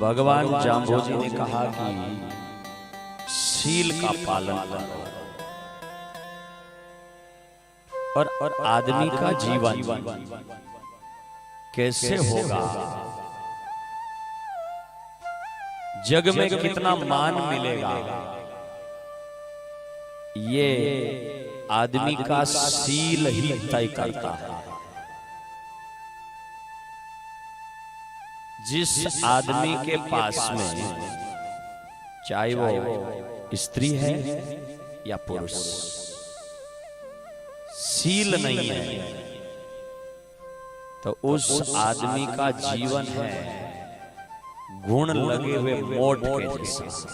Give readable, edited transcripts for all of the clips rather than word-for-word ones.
भगवान जाम्बोजी ने कहा कि शील का पालन करो और आदमी का जीवन कैसे होगा, जग में कितना मान मिलेगा, ये आदमी का शील ही तय करता है। जिस आदमी के पास में, चाहे वो स्त्री है या पुरुष, शील नहीं है तो उस आदमी का जीवन है गुण लगे हुए मोट के जैसा।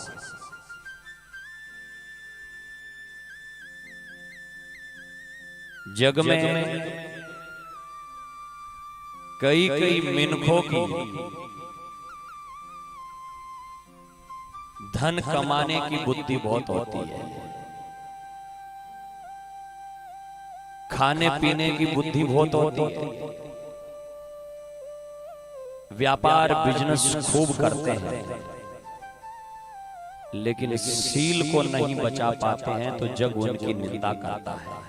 जग में कई कई मिनखों की धन कमाने की बुद्धि बहुत होती है, खाने पीने की बुद्धि बहुत होती है, व्यापार बिजनेस खूब करते हैं, लेकिन शील को नहीं बचा पाते हैं तो जग उनकी निंदा करता है।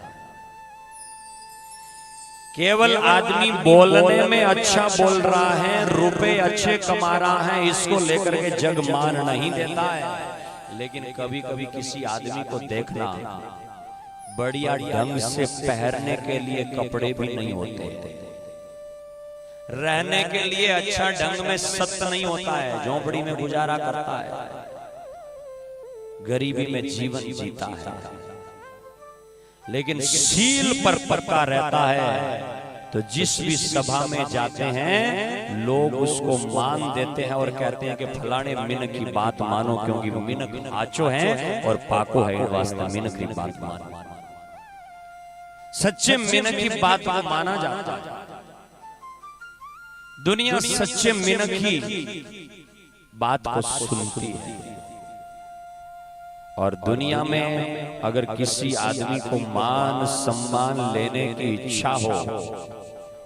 केवल आदमी बोलने में अच्छा बोल रहा है, रुपए अच्छे कमा रहा है, इसको लेकर के जग मान नहीं देता है। लेकिन कभी कभी किसी आदमी को देखना, बढ़िया ढंग से पहनने के लिए कपड़े भी नहीं होते, रहने के लिए अच्छा ढंग में सत्य नहीं होता है, झोंपड़ी में गुजारा करता है, गरीबी में जीवन जीता है, लेकिन शील पर पक्का रहता है तो जिस भी सभा में जाते हैं लोग उसको मान देते हैं और कहते हैं कि फलाने मिनक की बात मानो, क्योंकि वो मिनक आचो है और पाको है, वास्ते मिनक की बात मानो। सच्चे मिनक की बात को माना जाता है। दुनिया सच्चे मिनक की बात को सुनती है, और दुनिया में अगर किसी आदमी को मान सम्मान लेने की इच्छा हो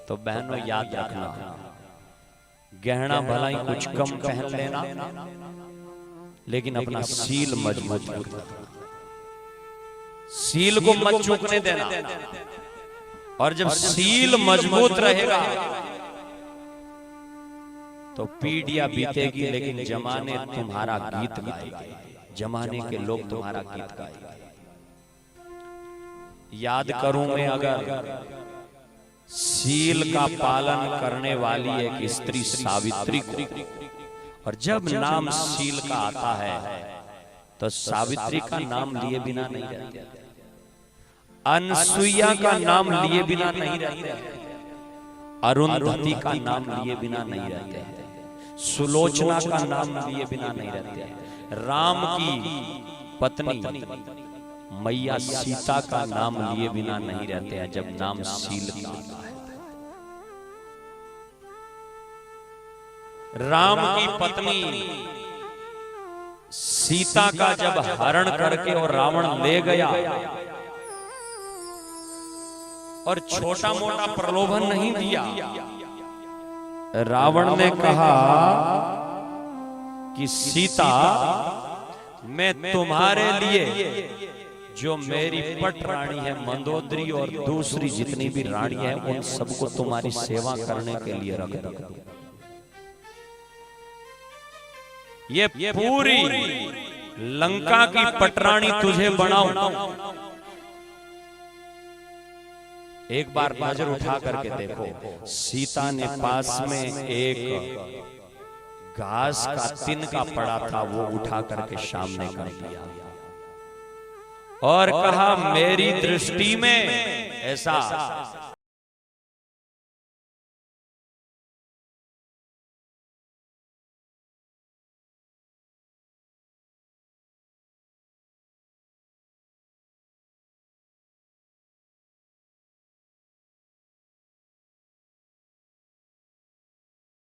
तो बहनों याद रखना, गहना भला ही कुछ कम पहन लेना, लेकिन अपना शील मजबूत रखना, शील को मत चूकने देना। और जब शील मजबूत रहेगा तो पीढ़ियां बीतेगी, लेकिन जमाने तुम्हारा गीत गाएंगे, जमाने के लोग तुम्हारा गीत गाएंगे। याद करूं मैं, अगर शील का पालन करने वाली एक स्त्री सावित्री को, और जब नाम शील का आता है तो सावित्री का नाम लिए बिना नहीं रहते, अनसुईया का नाम लिए बिना नहीं रहते, अरुंधति का नाम लिए बिना नहीं रहते, सुलोचना का नाम लिए बिना नहीं रहते, राम की पत्नी मैया सीता का नाम लिए बिना नहीं रहते हैं जब नाम शील का आता है। राम की पत्नी सीता का जब हरण करके और रावण ले गया और छोटा मोटा प्रलोभन नहीं दिया, रावण ने कहा कि सीता, मैं तुम्हारे लिए जो मेरी पट रानी है मंदोदरी और दूसरी जितनी भी रानी है उन सबको तुम्हारी सेवा करने के लिए रख दूं। ये पूरी लंका की पटरानी तुझे बनाऊं। एक बार नजर उठा करके देखो, सीता ने पास में एक घास का तिनका पड़ा था, वो उठा करके सामने कर दिया और कहा, मेरी दृष्टि में ऐसा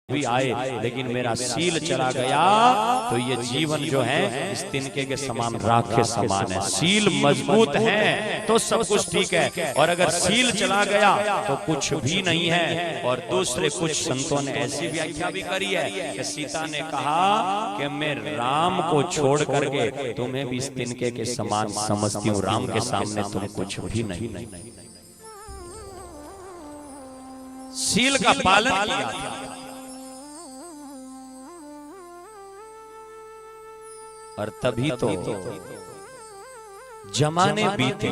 भी आए, लेकिन मेरा सील चला गया तो ये जीवन जो है इस तिनके के समान राख के समान है। सील मजबूत है तो सब कुछ ठीक है, और अगर सील चला गया तो कुछ भी नहीं है। और दूसरे कुछ संतों ने ऐसी व्याख्या भी करी है कि सीता ने कहा कि मैं राम को छोड़ करके तुम्हें भी इस तिनके के समान समझती हूँ, राम के सामने तुम कुछ भी नहीं। सील का पालन किया। और तभी तो जमाने बीते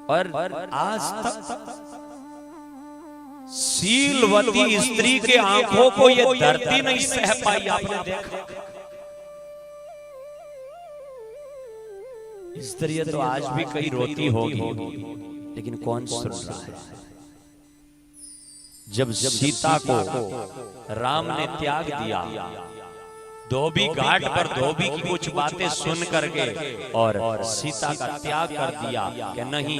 और आज तक सीलवती स्त्री के आंखों को ये धरती नहीं सह पाई। आपने देखा स्त्री तो आज भी कई रोती होगी, लेकिन कौन सुन रहा है। जब सीता को राम ने त्याग दिया, धोबी घाट पर धोबी की कुछ बातें सुन करके और सीता का त्याग कर दिया कि नहीं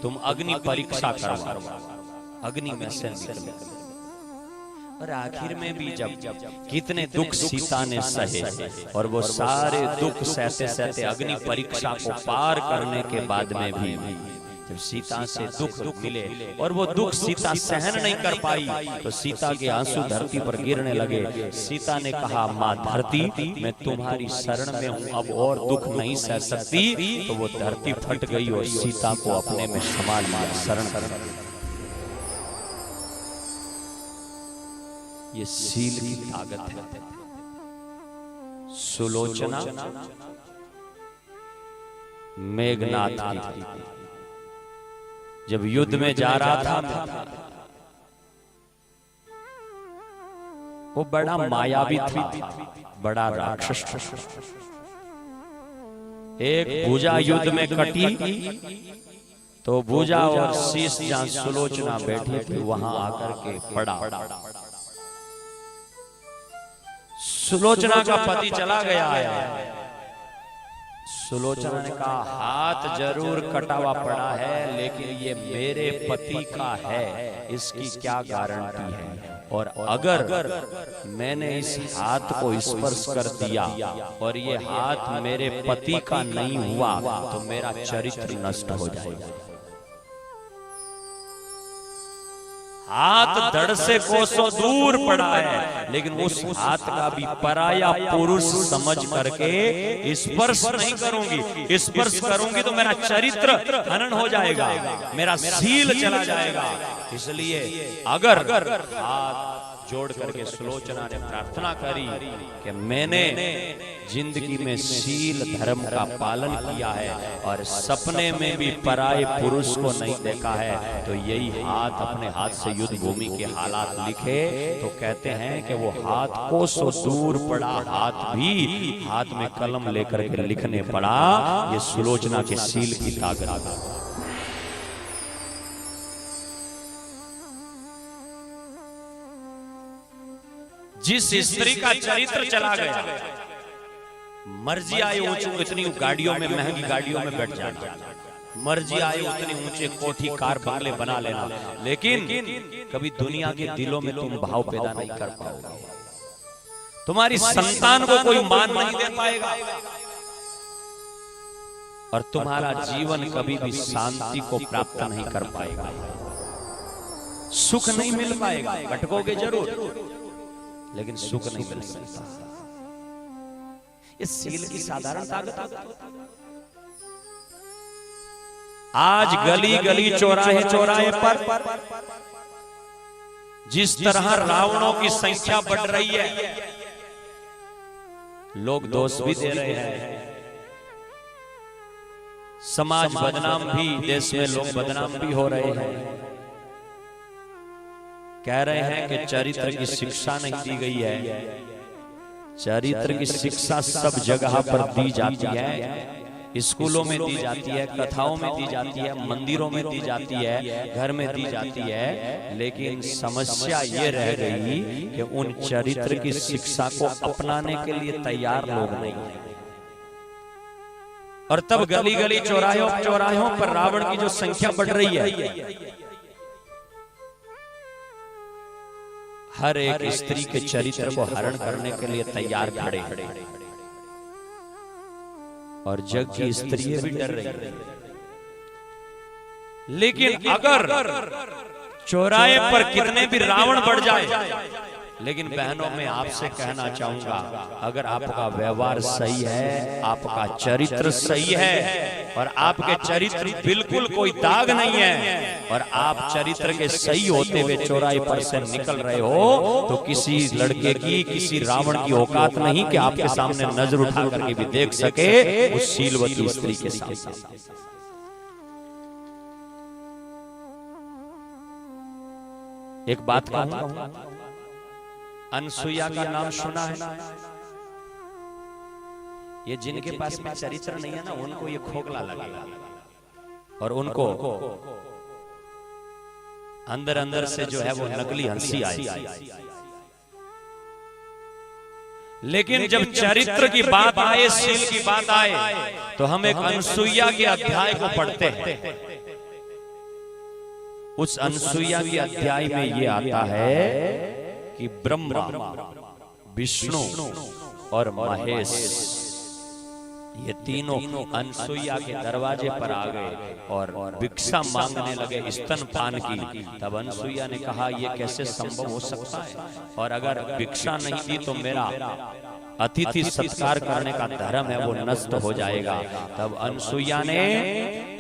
तुम अग्नि परीक्षा करो, अग्नि में से निकलो। और आखिर में भी जब कितने दुख सीता ने सहे और वो सारे दुख सहते सहते अग्नि परीक्षा को पार करने के बाद में भी जब सीता से दुख मिले और वो दुख सीता सहन नहीं कर पाई तो सीता के आंसू धरती पर गिरने लगे। सीता ने कहा, माँ धरती, मैं तुम्हारी शरण में हूँ, अब और दुख नहीं सह सकती। तो वो धरती फट गई और सीता को अपने में समा लिया, शरण कर। ये सील की ताकत है। सुलोचना मेघनाथ की जब युद्ध में जा रहा था, वो बड़ा मायावी था, बड़ा राक्षस था। एक भुजा युद्ध में कटी तो भुजा और शीश जहां सुलोचना बैठी थी वहां आकर के पड़ा। सुलोचना का पति चला गया है। सुलोचना ने कहा, हाथ जरूर कटा हुआ पड़ा है, लेकिन ये मेरे पति का है, इसकी क्या गारंटी है। और अगर मैंने इस हाथ को स्पर्श कर दिया और ये हाथ मेरे पति का नहीं हुआ तो मेरा चरित्र नष्ट हो जाएगा। हाथ धड़ से कोसों दूर पड़ा है, लेकिन उस हाथ का भी पराया पुरुष समझ करके स्पर्श नहीं करूंगी। स्पर्श करूंगी तो मेरा चरित्र हनन हो जाएगा, मेरा सील चला जाएगा। इसलिए अगर हाथ जोड़ करके सुलोचना ने प्रार्थना करी कि मैंने जिंदगी में सील धर्म का पालन किया है और सपने में भी पराये पुरुष को नहीं देखा है, तो यही हाथ अपने हाथ से युद्ध भूमि के हालात लिखे तो कहते हैं कि वो हाथ कोसों दूर पड़ा, हाथ भी हाथ में कलम लेकर के लिखने पड़ा। ये सुलोचना के सील की ताकत। जिस स्त्री का चरित्र चला गया, मर्जी आए ऊंची इतनी गाड़ियों में, महंगी गाड़ियों में बैठ जाना, मर्जी आए उतनी ऊंचे कोठी कार बंगले बना लेना, लेकिन कभी दुनिया के दिलों में तुम भाव पैदा नहीं कर पाओगे। तुम्हारी संतान को कोई मान नहीं दे पाएगा और तुम्हारा जीवन कभी भी शांति को प्राप्त नहीं कर पाएगा, सुख नहीं मिल पाएगा। भटकोगे जरूर, लेकिन सुख नहीं मिल सकता। इस सील की साधारण ताकत। आज गली गली चौराहे चौराहे पर जिस तरह रावणों की संख्या बढ़ रही है, लोग दोष भी दे रहे हैं, समाज बदनाम भी, देश में लोग बदनाम भी हो रहे हैं। कह रहे हैं कि चरित्र की शिक्षा नहीं दी गई है। चरित्र की शिक्षा सब जगह पर दी जाती है, स्कूलों में दी जाती है, कथाओं में दी जाती है, मंदिरों में दी जाती है, घर में दी जाती है, लेकिन समस्या ये रह गई कि उन चरित्र की शिक्षा को अपनाने के लिए तैयार लोग नहीं हैं। और तब गली गली चौराहों पर रावण की जो संख्या बढ़ रही है, हर एक स्त्री के चरित्र को हरण करने के लिए तैयार खड़े, और जग की स्त्रियां भी डर रही। लेकिन अगर चौराहे पर कितने भी रावण बढ़ जाए, लेकिन बहनों में आपसे कहना चाहूंगा, अगर आपका व्यवहार सही है, आपका चरित्र सही है, और आपके चरित्र बिल्कुल कोई दाग नहीं है, और आप चरित्र के सही होते हुए चौराहे पर से निकल रहे हो, तो किसी लड़के की, किसी रावण की औकात नहीं कि आपके सामने नजर उठा करके भी देख सके उस शीलवती स्त्री के सामने। एक बात कहूं, अनसुईया का नाम सुना है? ये जिनके पास में चरित्र नहीं है ना, उनको ये खोखला लगेगा, और उनको अंदर अंदर से जो है वो नकली हंसी आई। लेकिन जब चरित्र की बात आए, शील की बात आए, तो हम एक अनसुईया के अध्याय को पढ़ते हैं। उस अनसुईया के अध्याय में ये आता है कि ब्रह्मा, विष्णु और महेश, ये तीनों अनसुईया के दरवाजे पर आ गए और भिक्षा मांगने लगे स्तनपान की। तब अनसुईया ने कहा, ये कैसे संभव हो सकता है, और अगर भिक्षा नहीं दी तो मेरा अतिथि सत्कार करने का धर्म है वो नष्ट हो जाएगा। तब अनसुईया ने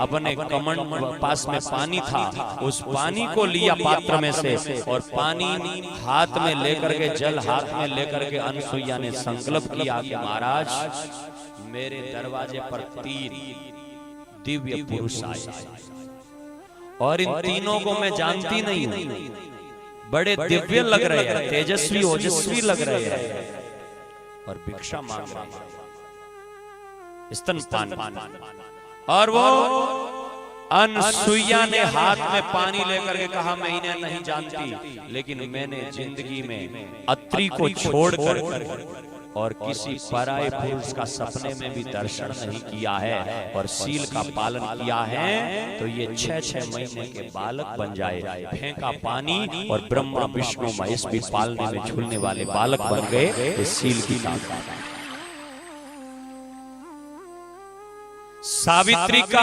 अपने कमंड, पास में पानी था, उस पानी को लिया पात्र में से, और पानी हाथ में लेकर के, जल हाथ में लेकर के अनसुईया ने संकल्प किया कि महाराज, मेरे दरवाजे पर 3 दिव्य पुरुष आए, और इन तीनों को मैं जानती नहीं हूं, बड़े दिव्य लग रहे हैं, तेजस्वी ओजस्वी लग रहे हैं, और भिक्षा मांग रहे हैं, स्तनपान। और वो अनसुईया ने हाथ में पानी लेकर के कहा, मैं इन्हें नहीं जानती, लेकिन मैंने जिंदगी में अत्रि को छोड़कर और किसी पराये पुरुष का सपने में भी दर्शन नहीं किया है, और शील का पालन किया है, तो ये 6-6 महीने के बालक बन जाए। फेंका पानी, और ब्रह्मा, विष्णु, महेश भी पालने में झूलने वाले बालक बन गए। इस शील की ताकत। सावित्री का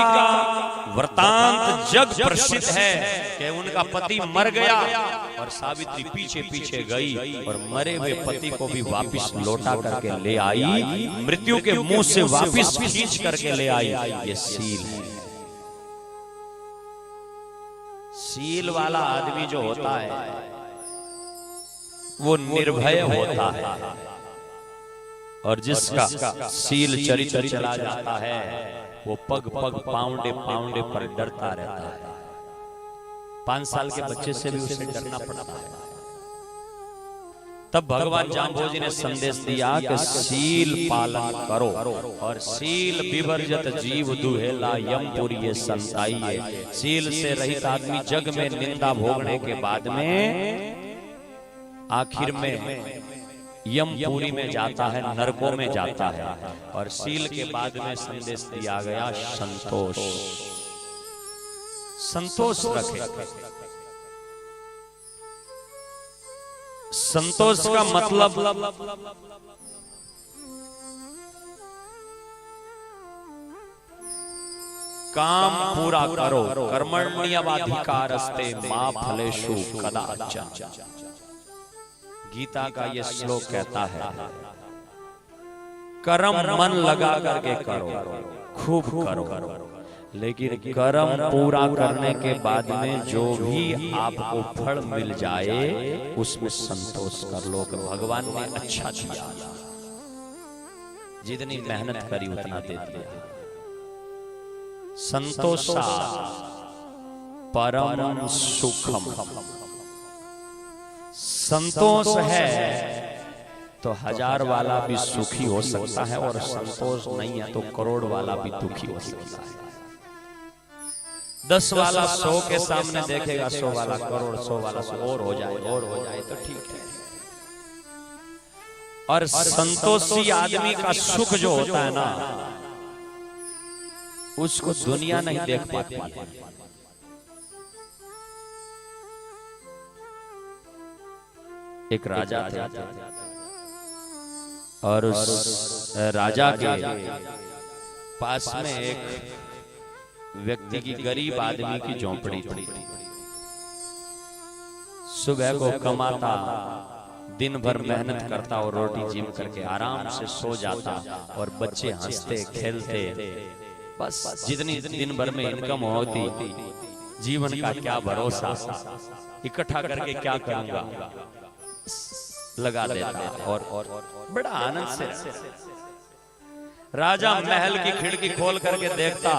वृतांत जग प्रसिद्ध है कि उनका पति मर गया, और सावित्री पीछे पीछे गई और मरे हुए पति को भी वापस लौटा करके ले आई, मृत्यु के मुंह से वापस खींच करके ले आई। ये शील है। शील वाला आदमी जो होता है वो निर्भय होता है, और जिसका शील चरित्र चला जाता है वो पग पग, पाउंडे पाउंडे पर डरता रहता है। 5 साल के बच्चे से भी उसे डरना पड़ता है। तब भगवान जाम्बोजी ने संदेश दिया कि शील पालन करो, और शील विवर्जित जीव दुहेला यमपुरी संताइए। शील से रहित आदमी जग में निंदा भोगने के बाद में आखिर में यमपुरी में जाता है, नरकों में जाता है। और शील के बाद में संदेश दिया गया, संतोष, संतोष रखे। संतोष का मतलब काम पूरा करो, कर्मण्यवाधिकारस्ते मा फलेषु कदाचन। गीता का ये श्लोक कहता है, कर्म मन लगा करके करो, खूब करो, लेकिन कर्म पूरा करने के बाद में जो भी आपको फल मिल जाए उसमें संतोष कर लो। भगवान ने अच्छा दिया, जितनी मेहनत करी उतना दे दिया। संतोषा परम सुखम। संतोष है तो 1000 वाला भी सुखी हो सकता है, और संतोष नहीं है तो करोड़ वाला भी दुखी हो सकता है। 10 वाला 100 के सामने देखेगा, 100 वाला करोड़, 100 वाला 100 और हो जाए तो ठीक है। और संतोषी आदमी का सुख जो होता है ना, उसको दुनिया नहीं देख पाती है। 10 वाला 100 के सामने देखेगा, 100 वाला 100 और हो जाए तो ठीक है। और संतोषी आदमी का सुख जो होता है ना, उसको दुनिया नहीं देख पाती है। एक राजा थे और उस राजा के पास में एक व्यक्ति की, गरीब आदमी की झोंपड़ी थी। सुबह को कमाता, दिन भर मेहनत करता और रोटी जीम करके आराम से सो जाता और बच्चे हंसते खेलते। बस जितनी दिन भर में इनकम होती, जीवन का क्या भरोसा, इकट्ठा करके क्या करूंगा, लगा देता और बड़ा आनंद से। राजा महल की खिड़की खोल करके देखता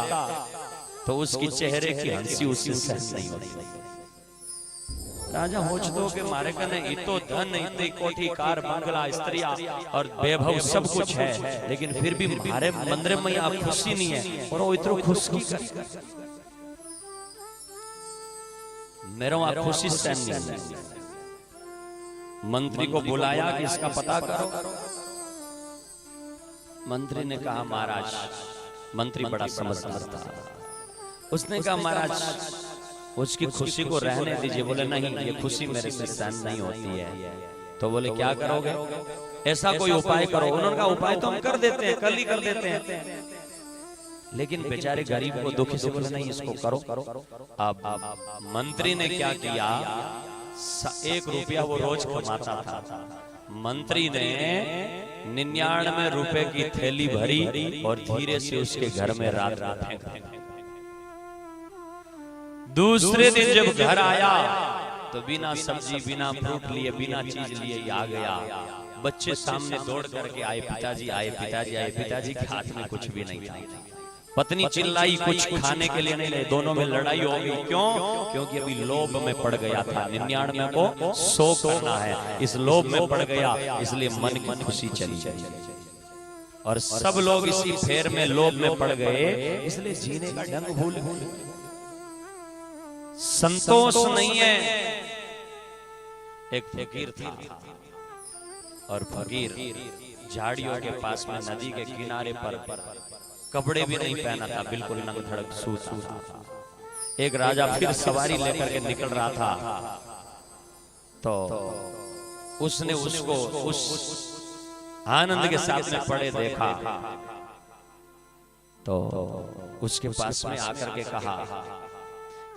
तो उसकी चेहरे की हंसी उसी सहन नहीं होती। राजा होचतो के मारे कने इतो धन, इतनी कोठी कार, बंगला, स्त्रियां और वैभव सब कुछ है, लेकिन फिर भी मारे मंदिर में आप खुशी नहीं है। और वो इतनो खुश की कर मेरा वहां खुशी सहन नहीं है। मंत्री को बुलाया कि इसका पता करो। मंत्री ने कहा महाराज, मंत्री बड़ा समझदार था, उसने कहा महाराज उसकी खुशी को रहने दीजिए। बोले नहीं, ये खुशी मेरे से सहन नहीं होती है। तो बोले क्या करोगे? ऐसा कोई उपाय करो। उन्होंने कहा उपाय तो हम कर देते हैं, कल ही कर देते हैं, लेकिन बेचारे गरीब को दुखी से बोले नहीं, इसको करो। अब मंत्री ने क्या किया, 1 रुपया वो रोज कमाता था। मंत्री ने 99 रुपए की थैली भरी और धीरे से उसके घर में रात रात फेंक दी। दूसरे दिन जब घर आया तो बिना सब्जी, बिना फ्रूट लिए, बिना चीज लिए आ गया। बच्चे सामने दौड़ करके आए, पिताजी आए, पिताजी आए। पिताजी के हाथ में कुछ भी नहीं था। पत्नी चिल्लाई, कुछ खाने के लिए नहीं ले। दोनों में लड़ाई हो गई। क्यों? क्योंकि अभी लोभ में पड़ गया था। 99 को 100 करना है, इस लोभ में पड़ गया, इसलिए मन की खुशी चली जाए। और सब लोग इसी फेर में लोभ में पड़ गए, इसलिए जीने का ढंग भूल गए। संतोष नहीं है। एक फकीर था और फकीर झाड़ियों के पास में नदी के किनारे पर कपड़े भी नहीं पहना था, बिल्कुल नंगधड़क सूता था। एक राजा फिर सवारी लेकर के निकल रहा था तो उसने उसको उस आनंद के साथ में पड़े देखा तो उसके पास में आकर के कहा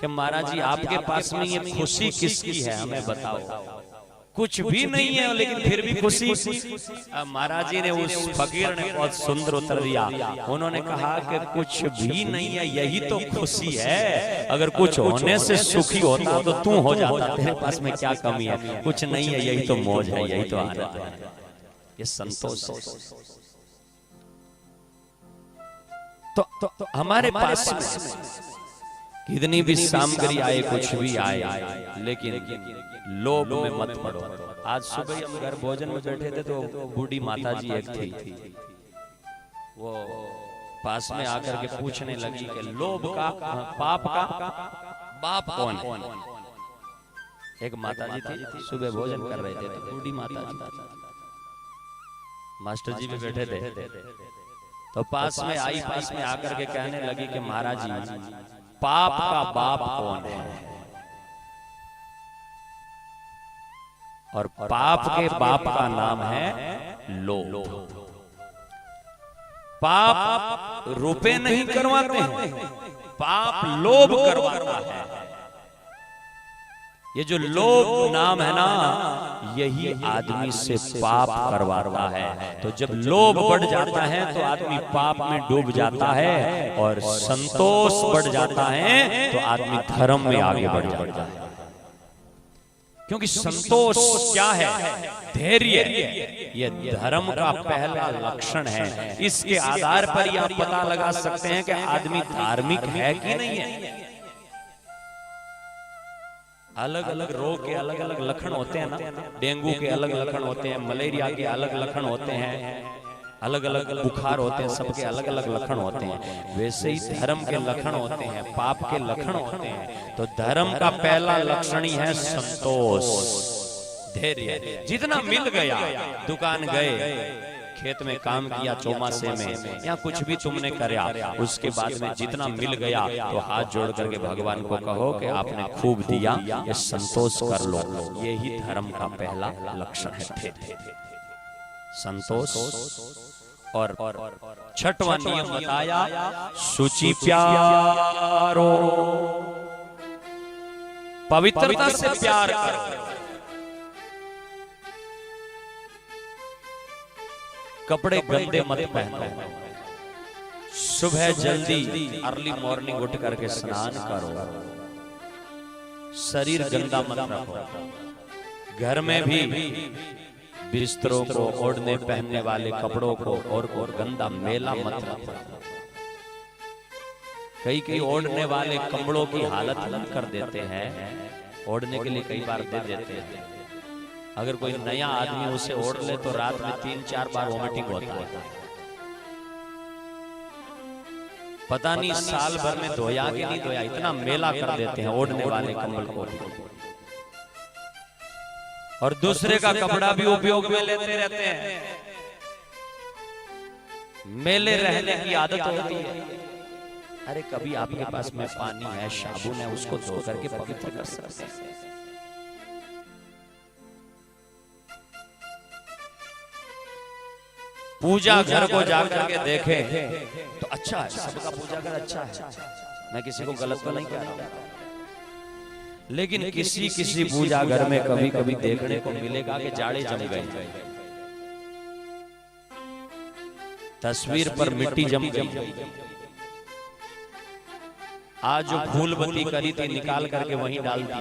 कि महाराज जी आपके पास में ये खुशी किसकी है, हमें बताओ। कुछ भी नहीं है लेकिन फिर भी खुशी। महाराज जी ने, उस फकीर ने बहुत सुंदर उत्तर दिया। उन्होंने कहा कि कुछ भी नहीं है, यही तो खुशी है। अगर कुछ होने से सुखी होता तो तू हो जाता, तेरे पास में क्या कमी है? कुछ नहीं है, यही तो मौज है, यही तो आनंद है, ये संतोष है। तो हमारे पास में कितनी भी सामग्री आए, कुछ भी आए, लेकिन लोभ में मत पड़ो। आज सुबह हम घर भोजन में बैठे थे तो बूढ़ी माता जी एक थी, वो पास में आकर के पूछने लगी कि लोभ का, पाप का बाप कौन है? एक माता जी थी, सुबह भोजन कर रहे थे तो बूढ़ी माता जी, मास्टर जी भी बैठे थे, तो पास में आई, पास में आकर के कहने लगी कि महाराज जी पाप का बाप कौन है? और पाप के बाप का नाम है लोभ। पाप रुपए नहीं करवाते हैं, पाप लोभ करवाता है। ये जो लोभ नाम है ना, यही आदमी से पाप करवाता है। तो जब लोभ बढ़ जाता है तो आदमी पाप में डूब जाता है, और संतोष बढ़ जाता है तो आदमी धर्म में आगे बढ़ जाता है। क्योंकि संतोष क्या है? धैर्य। ये धर्म का पहला लक्षण है। इसके आधार पर ही आप पता लगा सकते हैं कि आदमी धार्मिक है कि नहीं है। अलग अलग रोग के अलग अलग लक्षण होते हैं ना, डेंगू के अलग लक्षण होते हैं, मलेरिया के अलग लक्षण होते हैं, अलग अलग बुखार होते हैं, सबके अलग अलग लक्षण होते हैं। वैसे ही धर्म के लक्षण होते हैं, पाप के लक्षण होते हैं। तो धर्म का पहला लक्षण ही है संतोष, धैर्य। जितना मिल गया, दुकान गए, खेत में काम किया चौमासे में या कुछ भी तुमने कराया, उसके बाद में जितना मिल गया तो हाथ जोड़ करके भगवान को कहो कि आपने खूब दिया, ये संतोष कर लो। यही धर्म का पहला लक्षण है, संतोष। और छठवां नियम बताया, शुचि प्यारो, पवित्रता से प्यार करो। कपड़े गंदे मत पहनो, सुबह जल्दी अर्ली मॉर्निंग उठ करके स्नान करो, शरीर गंदा मत रखो। घर में भी बिस्तरों को, ओढ़ने पहनने वाले कपड़ों को और गंदा मेला मत रखो। कई ओढ़ने वाले कपड़ों की हालत अलग कर देते हैं, ओढ़ने के लिए कई बार दे देते हैं। अगर कोई नया आदमी उसे ओढ़ ले तो रात में 3-4 बार वोमिटिंग होता है। पता नहीं साल भर में धोया कि नहीं धोया, इतना मेला कर देते हैं ओढ़ने वाले कंबल को। और दूसरे का कपड़ा भी उपयोग में लेते रहते हैं, मेले रहने की आदत होती है। अरे कभी आपके पास में पानी है, साबुन है, उसको धो करके पवित्र कर सकते हैं। पूजा घर को जाकर के देखें तो अच्छा है, सबका पूजा घर अच्छा है, मैं किसी को गलत तो नहीं कह रहा हूं। लेकिन किसी पूजा घर में कभी कभी देखने को मिलेगा कि जाड़े जम गए, तस्वीर पर मिट्टी जम गई। आज जो फूल बत्ती करी थी निकाल करके वहीं डाल दिया,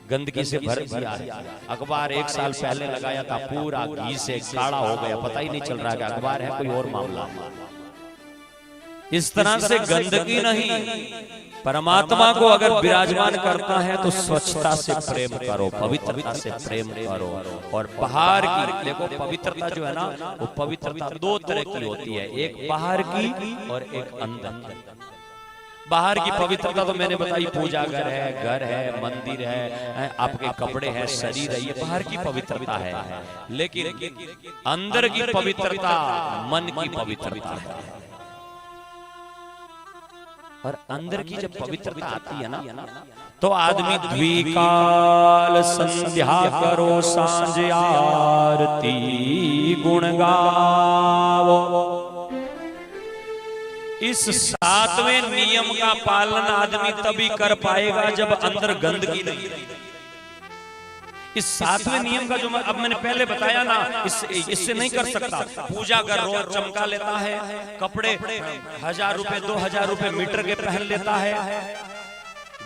गंदगी से भर दिया। अखबार 1 साल पहले लगाया था, पूरा घी से काला हो गया, पता ही नहीं चल रहा कि अखबार है कोई और मामला। इस तरह से गंदगी नहीं, परमात्मा को अगर विराजमान करता है तो स्वच्छता से प्रेम करो, पवित्रता से प्रेम करो। और बाहर की देखो, पवित्रता जो है ना, वो पवित्रता 2 तरह की होती है, एक बाहर की और एक अंदर। बाहर की पवित्रता तो मैंने बताई, पूजा घर है, मंदिर है, आपके कपड़े हैं, शरीर है, ये बाहर की पवित्रता है। लेकिन अंदर की पवित्रता मन की पवित्रता है। और अंदर की जब पवित्रता आती है ना, तो आदमी द्विकाल संध्या करो, सांझ आरती गुण गावो। इस 7वें नियम का पालन आदमी तभी कर पाएगा जब अंदर गंदगी नहीं। इस 7वें नियम का जो अब मैंने पहले बताया ना, इससे नहीं कर सकता। पूजा कर रोज चमका लेता है, कपड़े 1000 रुपए 2000 रुपए मीटर के पहन लेता है,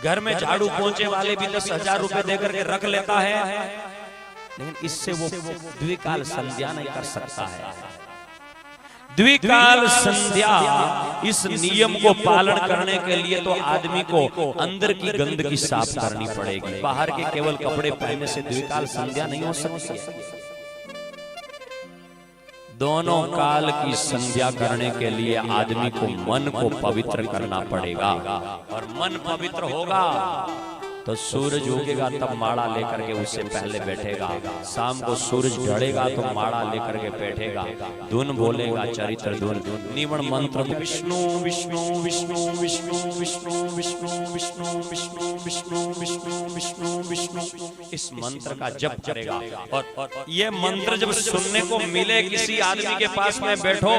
घर में झाड़ू पोंछे वाले भी 10,000 रुपए देकर के रख लेता है, लेकिन इससे वो द्विकाल संध्या नहीं कर सकता है। द्विकाल संध्या इस नियम को पालन करने के लिए तो आदमी को अंदर की गंदगी साफ करनी पड़ेगी। बाहर के केवल कपड़े पहनने से द्विकाल संध्या नहीं हो सकती। दोनों काल की संध्या करने के लिए आदमी को मन को पवित्र करना पड़ेगा, और मन पवित्र होगा तो सूरज उगेगा तब माड़ा लेकर के उससे पहले बैठेगा, शाम को सूरज ढलेगा तो माड़ा लेकर के बैठेगा, धुन बोलेगा, चरित्र धुन, निवण मंत्र विष्णु विष्णु विष्णु विष्णु विष्णु विष्णु विष्णु विष्णु विष्णु विष्णु विष्णु विष्णु, इस मंत्र का जप करेगा। और ये मंत्र जब सुनने को मिले, किसी आदमी के पास में बैठो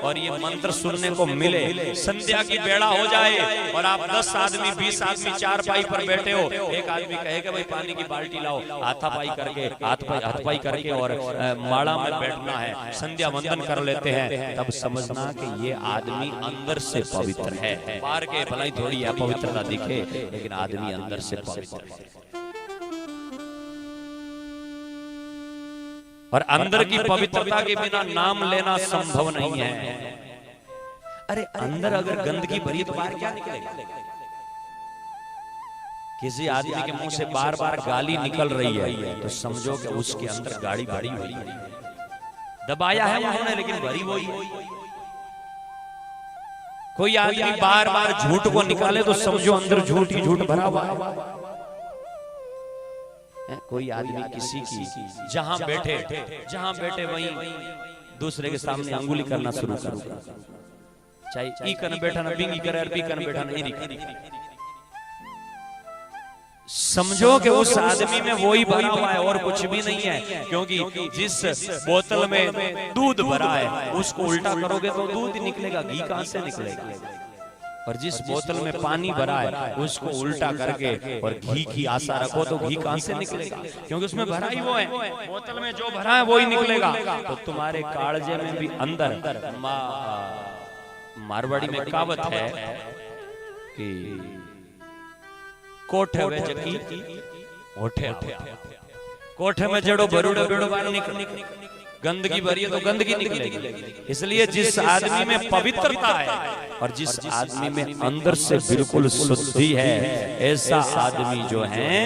और ये मंत्र सुनने को मिले, संध्या की बेड़ा हो जाए और आप 10 आदमी 20 आदमी चारपाई पर बैठे, एक आदमी कहेगा भाई पानी की बाल्टी लाओ, हाथापाई करके हाथपाई करके और माड़ा में बैठना है, संध्या वंदन कर लेते हैं, तब समझना कि ये आदमी अंदर से पवित्र है। बाहर के भलाई थोड़ी अपवित्रता दिखे, लेकिन आदमी अंदर से पवित्र है। और अंदर की पवित्रता के बिना नाम लेना संभव नहीं है। अरे अंदर अगर गंदगी भरी तो बाहर क्या निकलेगा? किसी आदमी के मुंह से बार बार गाली निकल रही है तो समझो कि उसके अंदर गाड़ी भरी हुई है, दबाया है उन्होंने लेकिन भरी हुई। कोई आदमी बार बार झूठ को निकाले तो समझो अंदर झूठ ही झूठ भरा हुआ है। कोई आदमी किसी की जहां बैठे वहीं दूसरे के सामने अंगुली करना शुरू करो, चाहे ई कन बैठा ना बिंगी करे और बी कन बैठा ना ई। समझो कि उस आदमी में वही भरा हुआ है और कुछ भी नहीं है, क्योंकि जिस बोतल में दूध भरा है उसको उल्टा करोगे तो दूध ही निकलेगा, घी कहां से निकलेगा। और जिस बोतल में पानी भरा है उसको उल्टा करके और घी की आशा रखो तो घी कहां से निकलेगा, क्योंकि उसमें भरा ही वो है, बोतल में जो भरा है वो ही निकलेगा। तो तुम्हारे कालजे में भी अंदर मारवाड़ी में कहावत है कि कोठे में जकी ओठे, कोठे में जड़ो बरूड़ो बेड़ो बाहर निकल, गंदगी भरी है तो गंदगी निकलेगी। इसलिए जिस आदमी में पवित्रता है और जिस आदमी में अंदर से बिल्कुल शुद्धि है, ऐसा आदमी जो है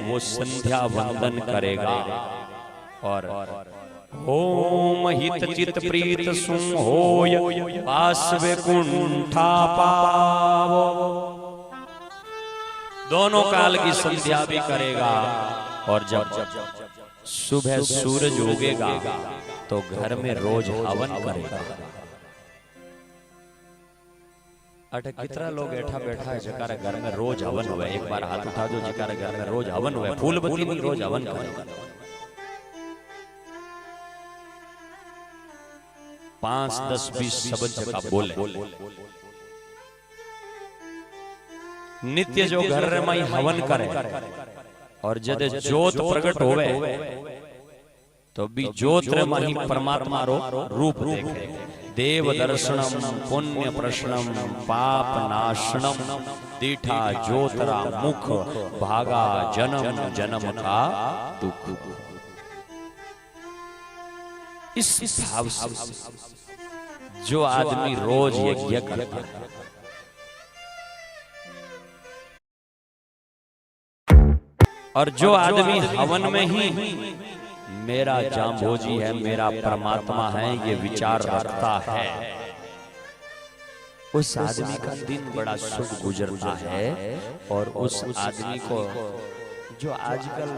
वो संध्या वंदन करेगा। और ओम हित चित प्रीत सुन होय वासवे कुंठा पावो, दोनों काल की संध्या भी करेगा। और जब सुबह सूरज उगेगा तो घर में रोज हवन करेगा। अटे कितना लोग बैठा बैठा है जकारा घर में रोज हवन हुआ, एक बार हाथ उठा दो जकारा घर में रोज हवन हुआ, फूल बत्ती में रोज हवन करेगा। 5, 10, 20 शब्द जका बोले, नित्य जो घर में हवन करे और जदे जोत प्रकट होवे तो भी जोत में ही परमात्मा रो रूप देखे। देव दर्शनम पुण्य प्रश्नम पाप नाशनम दीठा ज्योतरा मुख भागा जन्म जन्म का दुख। इस भाव से जो आदमी रोज यज्ञ करता है और जो आदमी हवन में ही मेरा जाम्बोजी है, मेरा परमात्मा है, ये विचार रखता है, उस आदमी का दिन बड़ा शुभ गुजरता है। और उस आदमी को जो आजकल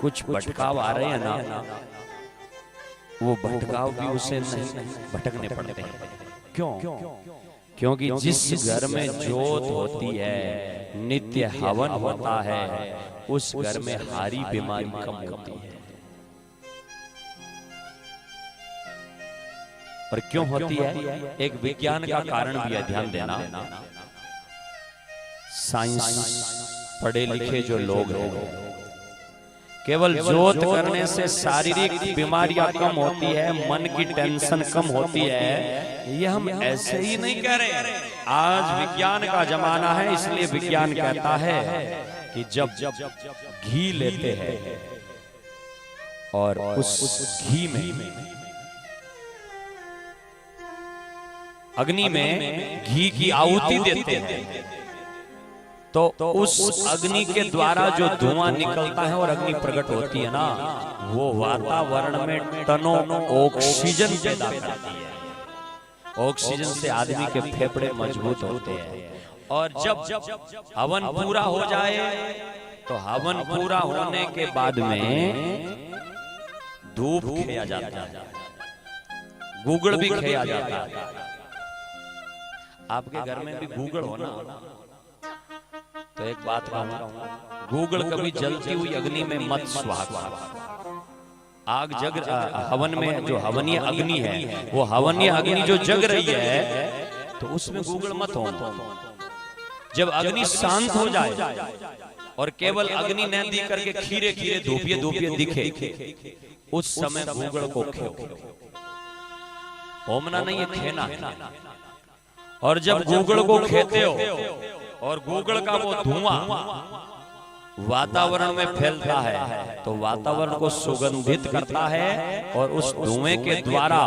कुछ भटकाव आ रहे हैं ना, वो भटकाव भी उसे नहीं भटकने पड़ते हैं। क्यों? क्योंकि जिस घर में जोत होती है, नित्य हवन होता है, उस घर में हारी बीमारी कम होती है। और क्यों होती है? एक विज्ञान का कारण भी है, ध्यान देना। साइंस पढ़े लिखे जो लोग हैं, केवल जोत करने से शारीरिक बीमारियां कम होती है, मन की टेंशन कम होती है, ये हम ऐसे ही नहीं कह रहे। आज विज्ञान का जमाना है, इसलिए विज्ञान कहता है कि जब घी लेते हैं और उस घी में अग्नि में घी की आहुति देते हैं तो उस अग्नि के द्वारा जो धुआं निकलता है और अग्नि प्रकट होती है ना, वो वातावरण में टनों ऑक्सीजन पैदा करती है। ऑक्सीजन से आदमी के फेफड़े मजबूत होते हैं। और जब हवन पूरा हो जाए तो हवन पूरा होने के बाद में धूप खेया जाता है, गूगल भी खेया जाता है। आपके घर में भी गूगल हो ना, तो एक बात कहूं, गूगल कभी जलती हुई अग्नि में मत सुहागा। आग जग हवन में जो हवनीय अग्नि है, वो हवनीय अग्नि जो जग रही है तो उसमें गूगल मत हो। जब अग्नि शांत हो जाए और केवल अग्नि न दिख करके खीरे खीरे धूपिये धूपिये दिखे, उस समय गूगल को खेओ। होमना नहीं है, खेना। और जब गूगल को खेते हो और गूगल का वो धुआं वातावरण में फैलता है तो वातावरण को सुगंधित करता है और उस धुएं के द्वारा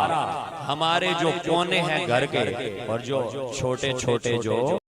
हमारे जो कोने हैं घर के और जो छोटे छोटे जो